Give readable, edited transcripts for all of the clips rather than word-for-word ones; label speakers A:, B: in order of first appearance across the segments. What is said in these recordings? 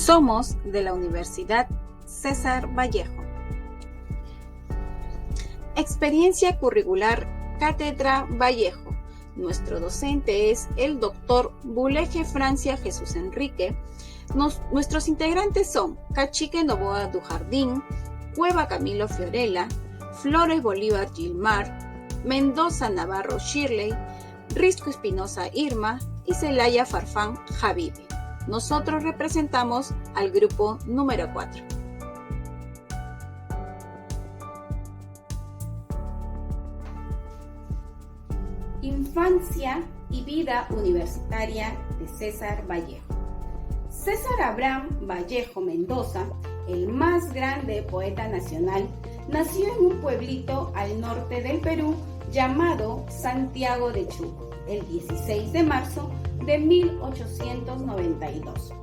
A: Somos de la Universidad César Vallejo. Experiencia curricular Cátedra Vallejo. Nuestro docente es el Dr. Buleje Francia Jesús Enrique. Nuestros integrantes son Cachique Novoa du Jardín, Cueva Camilo Fiorella, Flores Bolívar Gilmar, Mendoza Navarro Shirley, Risco Espinosa Irma y Celaya Farfán Habibi. Nosotros representamos al grupo número 4.
B: Infancia y vida universitaria de César Vallejo. César Abraham Vallejo Mendoza, el más grande poeta nacional, nació en un pueblito al norte del Perú llamado Santiago de Chuco, el 16 de marzo de 1892.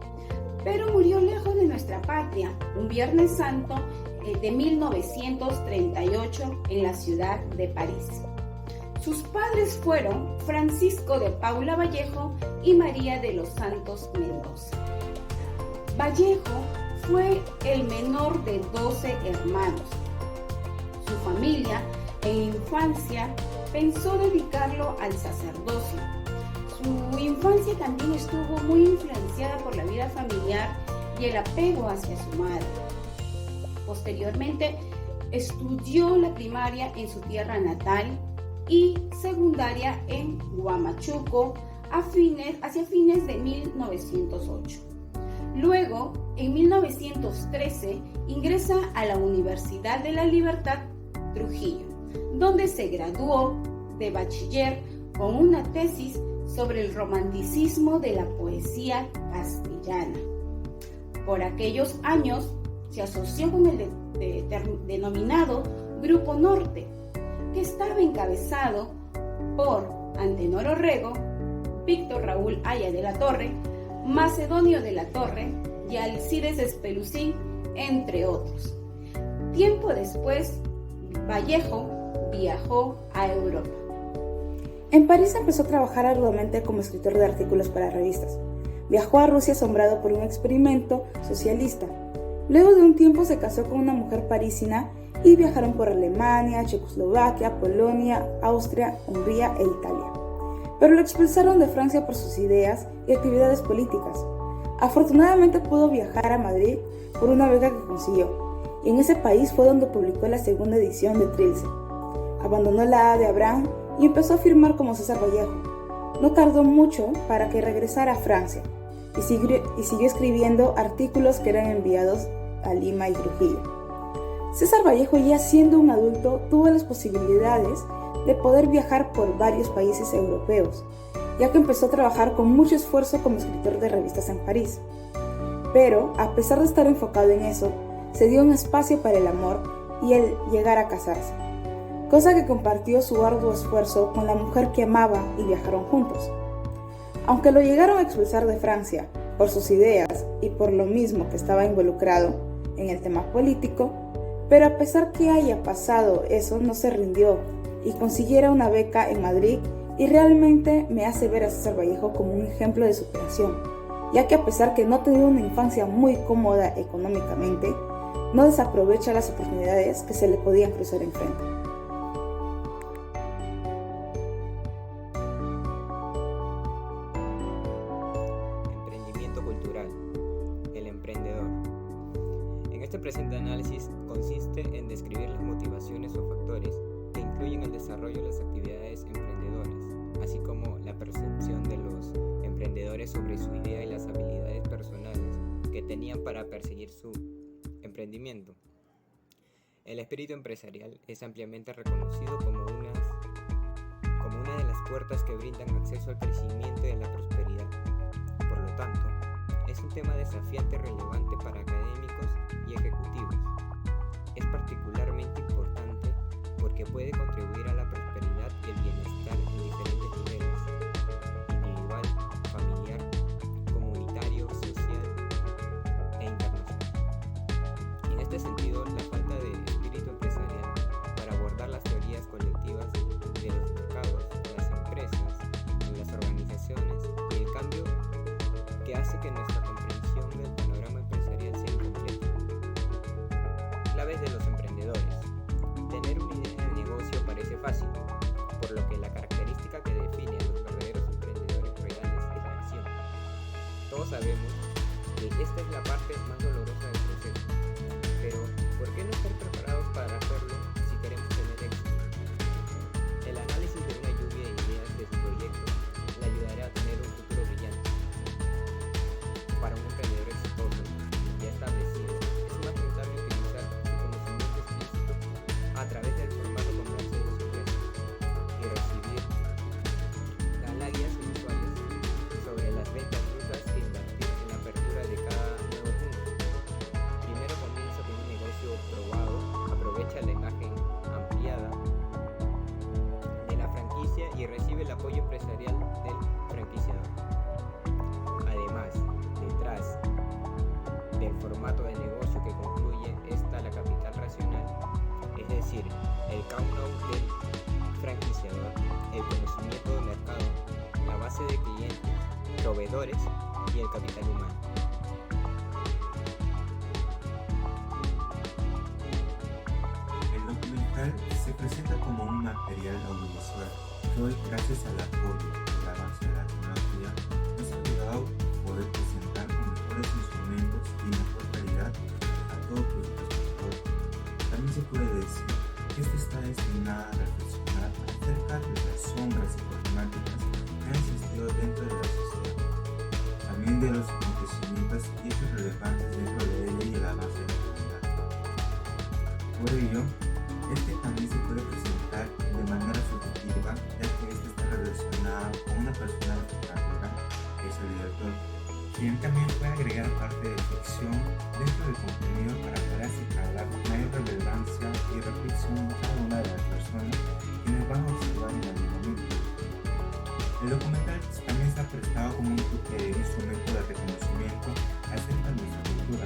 B: Pero murió lejos de nuestra patria, un Viernes Santo de 1938 en la ciudad de París. Sus padres fueron Francisco de Paula Vallejo y María de los Santos Mendoza. Vallejo fue el menor de 12 hermanos. Su familia en infancia pensó dedicarlo al sacerdocio. Su infancia también estuvo muy influenciada por la vida familiar y el apego hacia su madre. Posteriormente estudió la primaria en su tierra natal y secundaria en Huamachuco hacia fines de 1908. Luego, en 1913, ingresa a la Universidad de la Libertad, Trujillo, donde se graduó de bachiller con una tesis sobre el romanticismo de la poesía castellana. Por aquellos años se asoció con el denominado Grupo Norte, que estaba encabezado por Antenor Orrego, Víctor Raúl Aya de la Torre, Macedonio de la Torre y Alcides Espelucín, entre otros. Tiempo después, Vallejo viajó a Europa.
C: En París empezó a trabajar arduamente como escritor de artículos para revistas. Viajó a Rusia asombrado por un experimento socialista. Luego de un tiempo se casó con una mujer parisina y viajaron por Alemania, Checoslovaquia, Polonia, Austria, Hungría e Italia. Pero lo expulsaron de Francia por sus ideas y actividades políticas. Afortunadamente pudo viajar a Madrid por una beca que consiguió, y en ese país fue donde publicó la segunda edición de Trilce. Abandonó la A de Abraham y empezó a firmar como César Vallejo. No tardó mucho para que regresara a Francia y siguió escribiendo artículos que eran enviados a Lima y Trujillo. César Vallejo, ya siendo un adulto, tuvo las posibilidades de poder viajar por varios países europeos, ya que empezó a trabajar con mucho esfuerzo como escritor de revistas en París. Pero, a pesar de estar enfocado en eso, se dio un espacio para el amor y el llegar a casarse, cosa que compartió su arduo esfuerzo con la mujer que amaba y viajaron juntos. Aunque lo llegaron a expulsar de Francia por sus ideas y por lo mismo que estaba involucrado en el tema político, pero a pesar que haya pasado eso, no se rindió y consiguiera una beca en Madrid, y realmente me hace ver a César Vallejo como un ejemplo de superación, ya que a pesar que no tenía una infancia muy cómoda económicamente, no desaprovecha las oportunidades que se le podían cruzar enfrente.
D: Emprendimiento cultural. El emprendedor. En este presente análisis consiste en describir las motivaciones o factores que incluyen el desarrollo de las actividades emprendedoras, así como la percepción de los emprendedores sobre su idea y las habilidades personales que tenían para perseguir su emprendimiento. El espíritu empresarial es ampliamente reconocido como una de las puertas que brindan acceso al crecimiento y a la prosperidad. Por lo tanto, es un tema desafiante y relevante para académicos y ejecutivos. Es particularmente importante porque puede contribuir a la prosperidad y el bienestar en diferentes niveles: individual, familiar, comunitario, social e internacional. En este sentido, la falta de espíritu empresarial para abordar las teorías colectivas de los mercados, las empresas, las organizaciones y el cambio que hace que nuestra comprensión del panorama empresarial errores de los emprendedores. Tener una idea de negocio parece fácil, por lo que la característica que define a los verdaderos emprendedores reales es la acción. Todos sabemos que esta es la parte más dolorosa del proceso, pero ¿por qué no estar preparados para hacerlo si queremos tener éxito? El análisis de una lluvia de ideas de su proyecto le ayudará a tener un futuro brillante. Para un emprendedor exitoso ya establecido, es más rentable utilizar su conocimiento explícito a través del formato comercial de su empresa y recibir ganancias mensuales sobre las ventas brutas e invertir en la apertura de cada nuevo punto. Primero comienza con un negocio probado, aprovecha la imagen ampliada de la franquicia y recibe el apoyo empresarial del franquiciador. Además, detrás del formato de negocio que concluye está la capital racional, es decir, el count-out del franquiciador, el conocimiento de mercado, la base de clientes, proveedores y el capital humano.
E: El documental se presenta como un material audiovisual que hoy, gracias al apoyo y al avance de la tecnología, nos ha ayudado a poder presentar con mejores instrumentos y mejor calidad a todo público espectador. También se puede decir que esta está destinada a reflexionar acerca de las sombras y problemáticas que han existido dentro de la sociedad, también de los acontecimientos y hechos relevantes dentro de ella y el avance de la humanidad. Por ello, este también se puede presentar de manera subjetiva, ya que este está relacionado con una persona de carrera, que es el director, quien también puede agregar parte de ficción dentro del contenido para poder asignar mayor relevancia y reflexión a cada una de las personas quienes van a observar en algún momento. El documental también está prestado como un instrumento de reconocimiento acerca de nuestra cultura.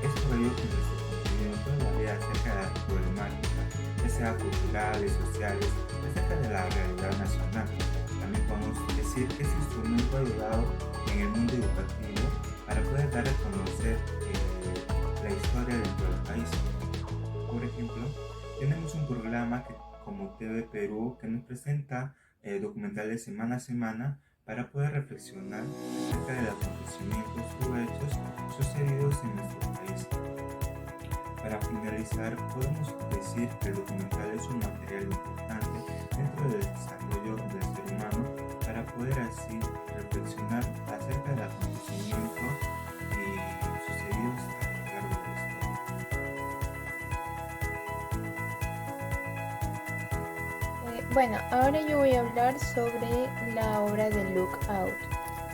E: Es por ello que nuestro contenido todavía acerca de la problemática, ya sea culturales, sociales, acerca de la realidad nacional. También podemos decir que este instrumento ha ayudado en el mundo educativo para poder dar a conocer la historia dentro del país. Por ejemplo, tenemos un programa como TV Perú que nos presenta documentales semana a semana para poder reflexionar acerca de los acontecimientos o hechos sucedidos en nuestro país. Para finalizar, podemos decir que el documental es un material importante dentro del desarrollo del ser humano para poder así reflexionar acerca del acontecimiento y sucedidos a lo largo de la historia.
F: Bueno, ahora yo voy a hablar sobre la obra de Look Out.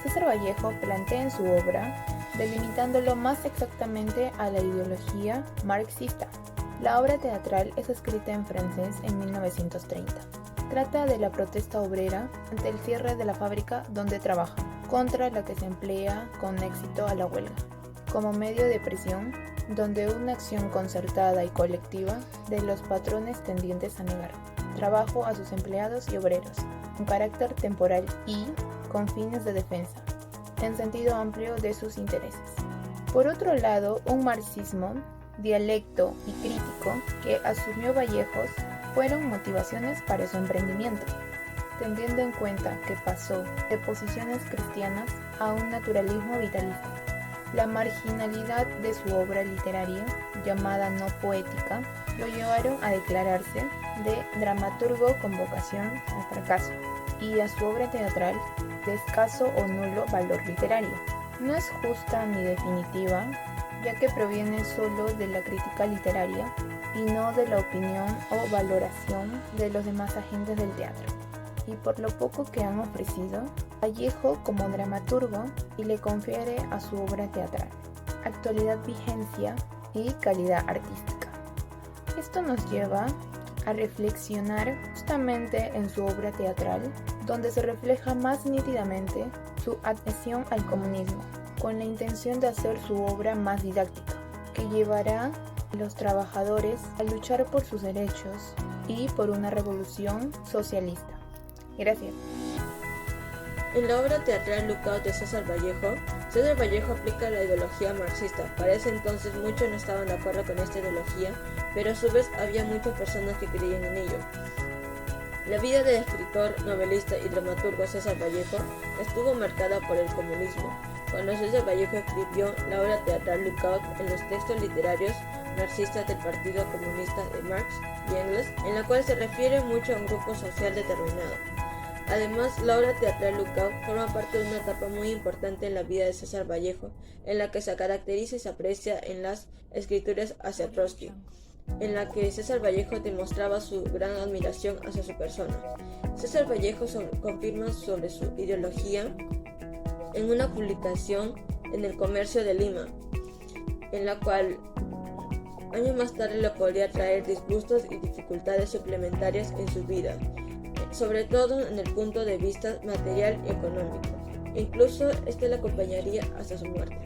F: César Vallejo plantea en su obra delimitándolo más exactamente a la ideología marxista. La obra teatral es escrita en francés en 1930. Trata de la protesta obrera ante el cierre de la fábrica donde trabaja, contra la que se emplea con éxito a la huelga, como medio de presión, donde una acción concertada y colectiva de los patrones tendientes a negar trabajo a sus empleados y obreros, con carácter temporal y con fines de defensa, en sentido amplio de sus intereses. Por otro lado, un marxismo dialecto y crítico que asumió Vallejos fueron motivaciones para su emprendimiento, teniendo en cuenta que pasó de posiciones cristianas a un naturalismo vitalista. La marginalidad de su obra literaria, llamada no poética, lo llevaron a declararse de dramaturgo con vocación al fracaso y a su obra teatral de escaso o nulo valor literario. No es justa ni definitiva, ya que proviene solo de la crítica literaria y no de la opinión o valoración de los demás agentes del teatro, y por lo poco que han ofrecido Vallejo como dramaturgo y le confiere a su obra teatral actualidad, vigencia y calidad artística. Esto nos lleva a reflexionar justamente en su obra teatral, donde se refleja más nítidamente su adhesión al comunismo, con la intención de hacer su obra más didáctica, que llevará a los trabajadores a luchar por sus derechos y por una revolución socialista. Gracias.
G: En la obra teatral Lookout de César Vallejo aplica la ideología marxista. Para ese entonces muchos no estaban de acuerdo con esta ideología, pero a su vez había muchas personas que creían en ello. La vida del escritor, novelista y dramaturgo César Vallejo estuvo marcada por el comunismo. Cuando César Vallejo escribió la obra teatral Lookout en los textos literarios marxistas del Partido Comunista de Marx y Engels, en la cual se refiere mucho a un grupo social determinado. Además, la obra teatral Lookout forma parte de una etapa muy importante en la vida de César Vallejo, en la que se caracteriza y se aprecia en las escrituras hacia Trotsky, en la que César Vallejo demostraba su gran admiración hacia su persona. César Vallejo confirma sobre su ideología en una publicación en El Comercio de Lima, en la cual años más tarde le podría traer disgustos y dificultades suplementarias en su vida, sobre todo en el punto de vista material y económico. Incluso este le acompañaría hasta su muerte.